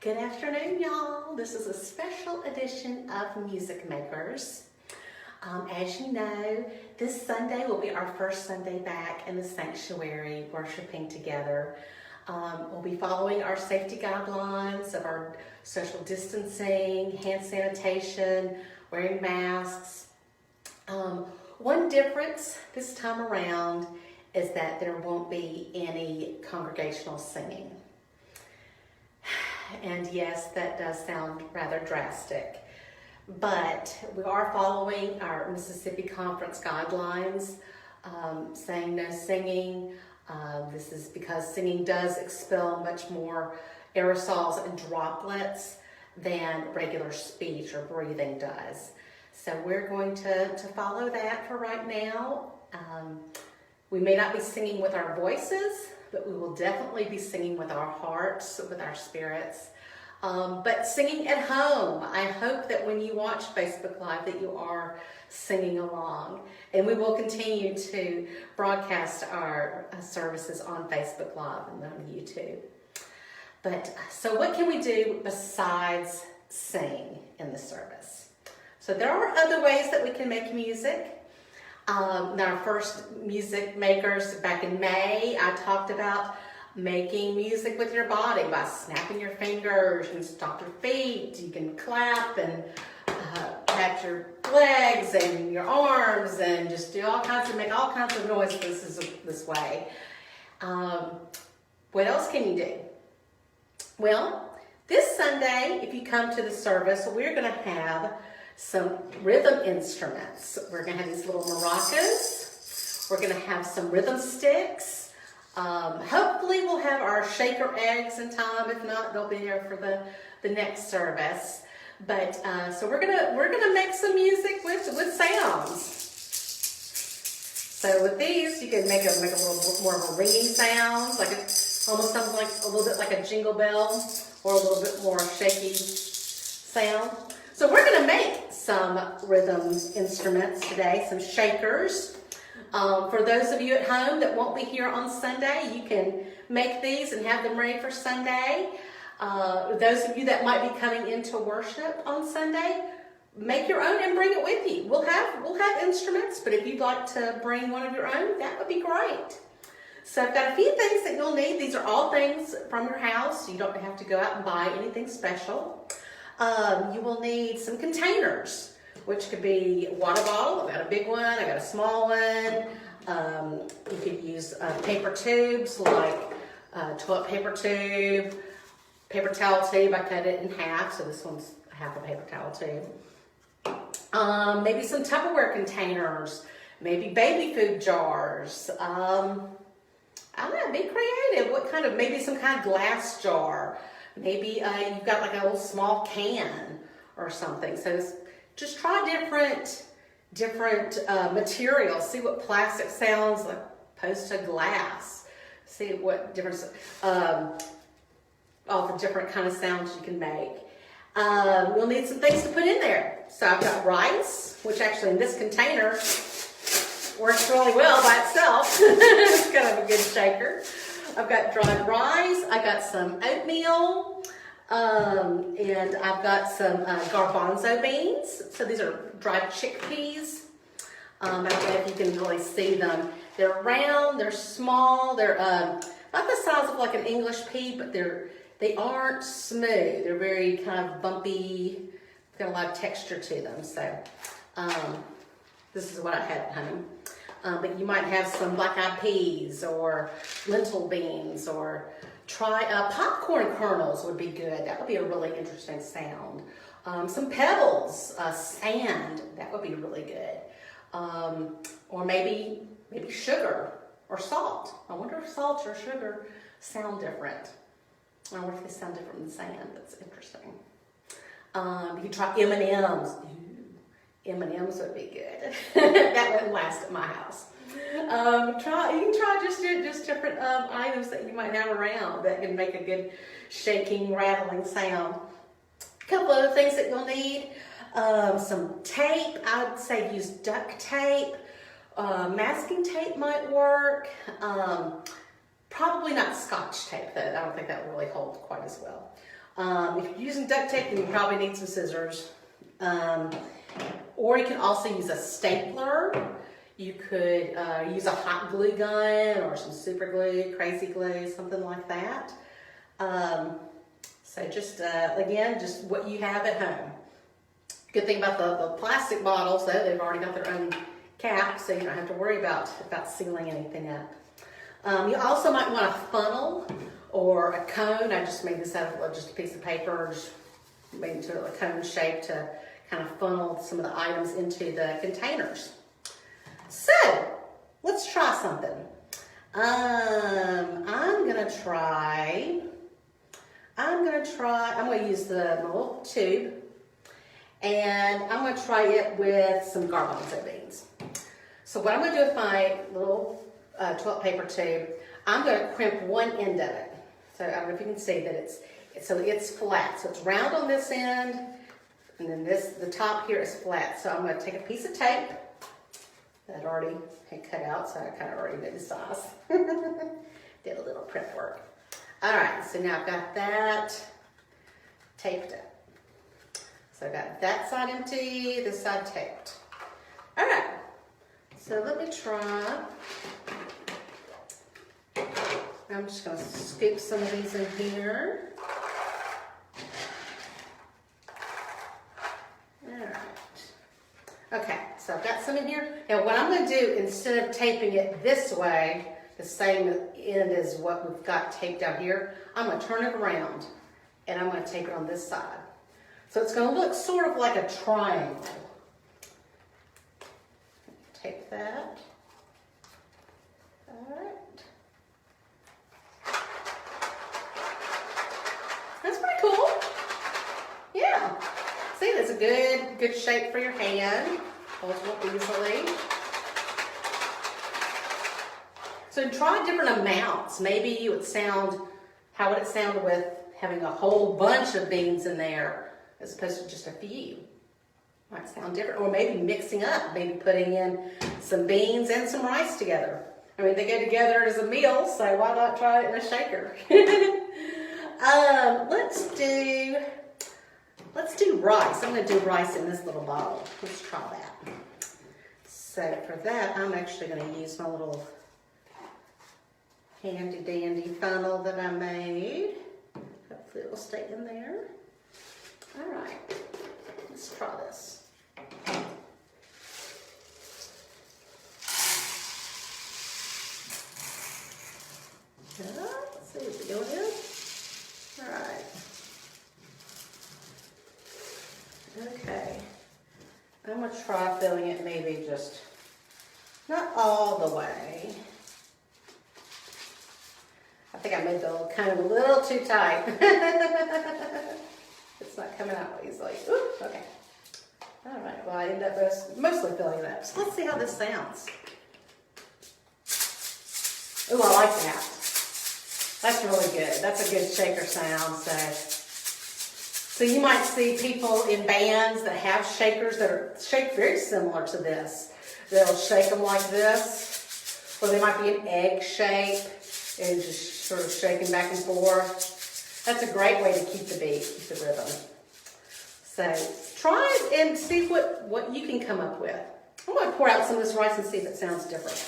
Good afternoon, y'all. This is a special edition of Music Makers. As you know, this Sunday will be our first Sunday back in the sanctuary worshiping together. We'll be following our safety guidelines of our social distancing, hand sanitation, wearing masks. One difference this time around is that there won't be any congregational singing. And yes, that does sound rather drastic, but we are following our Mississippi Conference guidelines, saying no singing. This is because singing does expel much more aerosols and droplets than regular speech or breathing does. So we're going to follow that for right now. We may not be singing with our voices, but we will definitely be singing with our hearts, with our spirits. But singing at home, I hope that when you watch Facebook Live that you are singing along. And we will continue to broadcast our services on Facebook Live and on YouTube. But so what can we do besides sing in the service? So there are other ways that we can make music. In our first Music Makers back in May, I talked about making music with your body by snapping your fingers and stomp your feet. You can clap and pat your legs and your arms and just make all kinds of noises this way. What else can you do? Well, this Sunday, if you come to the service, we're going to have some rhythm instruments. We're going to have these little maracas. We're going to have some rhythm sticks. Hopefully we'll have our shaker eggs in time. If not, they'll be there for the next service. But so we're gonna make some music with sounds. So with these, you can make a little more of a ringing sound, like almost something like a little bit like a jingle bell, or a little bit more shaky sound. So we're gonna make some rhythm instruments today, some shakers. For those of you at home that won't be here on Sunday, you can make these and have them ready for Sunday. Those of you that might be coming into worship on Sunday, make your own and bring it with you. We'll have instruments, but if you'd like to bring one of your own, that would be great. So I've got a few things that you'll need. These are all things from your house. You don't have to go out and buy anything special. You will need some containers, which could be a water bottle. I've got a big one, I got a small one. You could use paper tubes, like toilet paper tube, paper towel tube. I cut it in half, so this one's half a paper towel tube. Maybe some Tupperware containers, maybe baby food jars. I don't know, be creative. Maybe some kind of glass jar. Maybe you've got like a little small can or something. So just try different materials. See what plastic sounds like opposed to glass. See what difference, all the different kind of sounds you can make. We'll need some things to put in there. So I've got rice, which actually in this container works really well by itself. It's kind of a good shaker. I've got dried rice. I got some oatmeal. And I've got some garbanzo beans. So these are dried chickpeas. I don't know if you can really see them. They're round, they're small, they're not the size of like an English pea, but they aren't smooth. They're very kind of bumpy, got a lot of texture to them. So this is what I had at home. But you might have some black-eyed peas or lentil beans, or try popcorn kernels would be good. That would be a really interesting sound. Some pebbles, sand, that would be really good. Or maybe sugar or salt. I wonder if salt or sugar sound different. I wonder if they sound different than sand. That's interesting. You can try M&Ms. M&Ms would be good. That wouldn't last at my house. You can try just different items that you might have around that can make a good shaking, rattling sound. A couple other things that you'll need. Some tape. I would say use duct tape. Masking tape might work. Probably not Scotch tape, though. I don't think that will really hold quite as well. If you're using duct tape, then you probably need some scissors. Or you can also use a stapler. You could use a hot glue gun or some super glue, crazy glue, something like that. So just, again, just what you have at home. Good thing about the plastic bottles, though, they've already got their own cap, so you don't have to worry about sealing anything up. You also might want a funnel or a cone. I just made this out of just a piece of paper, just made it into a cone shape to kind of funnel some of the items into the containers. So, let's try something. I'm gonna use my little tube, and I'm gonna try it with some garbanzo beans. So what I'm gonna do with my little toilet paper tube, I'm gonna crimp one end of it. So I don't know if you can see that it's flat. So it's round on this end, and then the top here is flat. So I'm gonna take a piece of tape that I already had cut out, so I kind of already knew the size. Did a little prep work. All right, so now I've got that taped up. So I've got that side empty, this side taped. All right, so let me try. I'm just gonna scoop some of these in here. All right. Okay, so I've got some in here. Now what I'm gonna do, instead of taping it this way, the same end as what we've got taped down here, I'm gonna turn it around and I'm gonna tape it on this side. So it's gonna look sort of like a triangle. Tape that. All right. That's pretty cool. Yeah. See, that's a good shape for your hand. Holds more easily. So try different amounts. Maybe how would it sound with having a whole bunch of beans in there as opposed to just a few? Might sound different. Or maybe mixing up, maybe putting in some beans and some rice together. I mean, they go together as a meal, so why not try it in a shaker? Let's do rice. I'm going to do rice in this little bottle. Let's try that. So for that, I'm actually going to use my little handy dandy funnel that I made. Hopefully it will stay in there. All right, let's try this. Let's see what we're doing here. All right. Okay. I'm going to try filling it maybe just not all the way. I think I made the cone a little too tight. It's not coming out easily. Ooh, okay. All right, well I ended up mostly filling it up. So let's see how this sounds. Ooh, I like that. That's really good. That's a good shaker sound. So you might see people in bands that have shakers that are shaped very similar to this. They'll shake them like this, or they might be an egg shape and just sort of shaking back and forth. That's a great way to keep the beat, keep the rhythm. So try it and see what you can come up with. I'm going to pour out some of this rice and see if it sounds different.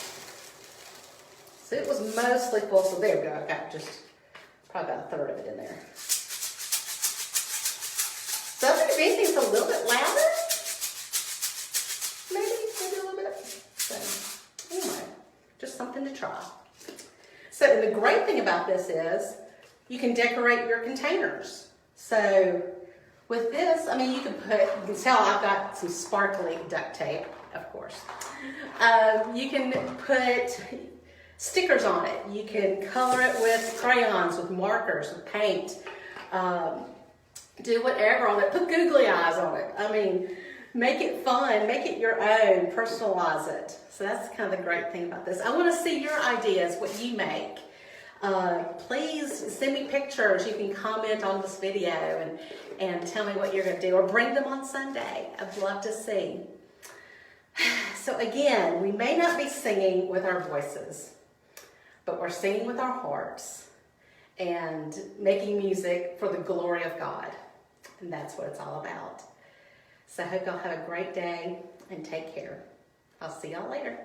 So it was mostly full, so there we go. I've got just probably about a third of it in there. So I think if anything's a little bit louder, maybe a little bit. So anyway, just something to try. So the great thing about this is you can decorate your containers. So with this, I mean, you can tell I've got some sparkly duct tape, of course. You can put stickers on it. You can color it with crayons, with markers, with paint. Do whatever on it. Put googly eyes on it. I mean, make it fun. Make it your own. Personalize it. So that's kind of the great thing about this. I want to see your ideas, what you make. Please send me pictures. You can comment on this video and tell me what you're going to do, or bring them on Sunday. I'd love to see. So again, we may not be singing with our voices, but we're singing with our hearts. and making music for the glory of God. And that's what it's all about. So I hope y'all have a great day and take care. I'll see y'all later.